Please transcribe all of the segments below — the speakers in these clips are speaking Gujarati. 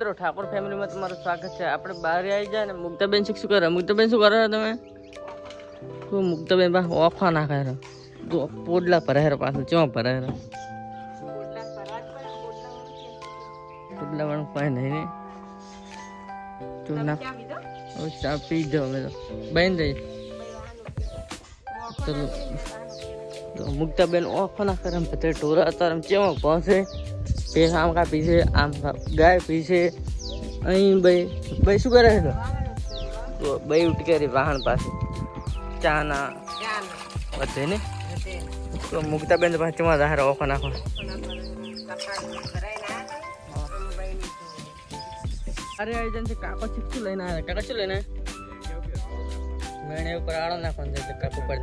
મિત્રો ઠાકોર ફેમિલીમાં તમારું સ્વાગત છે. આપણે બહાર આવી જાય ને મુક્તાબેન શું કરે? મુક્તાબેન શું કરો તમે? શું મુક્તાબેન બા ઓખા નાખે રે તો પોડલા ભરે રે પાછું ચો ભરે રે પોડલા વાળું પાય નહીં ને તું ના ચા પી જાઓ અમે તો બેન જઈ ચલો તો મુક્તાબેન ઓખો ના કરે પછી ટોરા અત્યારે ચેમાં પહોંચે ભેંસ આમ કા પીશે આમ ગાય પીશે અહીં ભાઈ શું કરે છે તો ભાઈ ઉઠી કરી વાહન પાસે ચા ના વધે ને તો મુક્તાબેન પાસે ચેમાં જાહેર ઓખો નાખો અરે આયોજન છે કાકો શું લઈને આવ્યા? કાકા શું લઈને મેણે ઉપર આળો નાખવાનો છે કાકો પર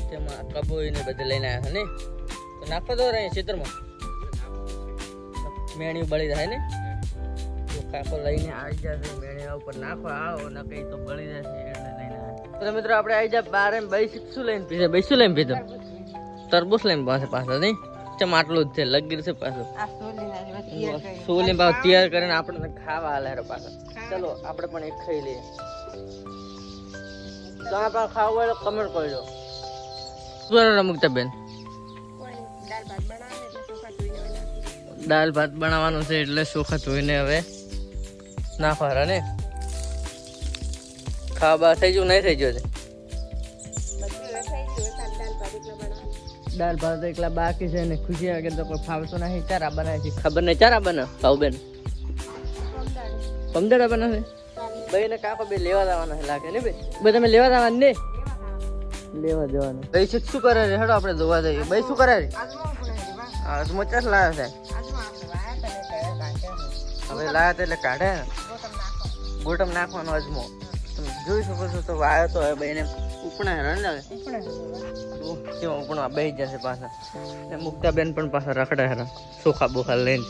તેમાં કબો એને બધે લઈને આવ્યા છે ને તો નાખો દો રહે ખેતરમાં મેણી બળી જાય ને તો કાકો લઈને આવી જશે મેણી ઉપર નાખો આવો ને કઈ તો બળી જશે એટલે લઈને આવે તો મિત્રો આપણે આવી જાય બાર ભાઈ શું લઈને પીધે? ભાઈ શું લઈને પીધો? તરબૂચ લઈને પાસે પાછો નહીં ચમ આટલું જ છે લગીર છે પાછું સોલી ભાવ તૈયાર કરીને આપણે ખાવા હાલે પાછા. ચલો આપણે પણ એક ખાઈ લઈએ. તો આપણે ખાવું હોય તો કમેન્ટ કરજો. શું મુક્તાબેન? દાળ ભાત બનાવવાનું છે એટલે ચોખા ધોઈને હવે નાખવા ને ખાવા બા થઈ ગયું નહીં થઈ ગયું? દાળ ભાત એકલા બાકી છે ને ખુશી આગળ તો કોઈ ફાવતો નહીં. ચારા બનાવે છે ખબર નહીં. ચારા બનાવ ભાવબેન પમદાડા બનાવે ભાઈ ને કાકો બે લેવા જવાના લાગે ને ભાઈ ભાઈ તમે લેવા જવાના ને લેવા જવાનું ભાઈ શું કરે છે? હેડો આપણે જોવા જઈએ. ભાઈ શું કરે છે? આજમો ચાસ લાવ્યા છે હવે લાવ્યા તો એટલે કાઢે ગોટમ નાખવાનો અજમો તમે જોઈ શકો છો. તો વાયો તો હવે ભાઈ ને ઉપણા રણ લાગે ઉપણવા બેસી જશે પાછા. મુક્તાબેન પણ પાછા રખડે ચોખા બોખા લઈને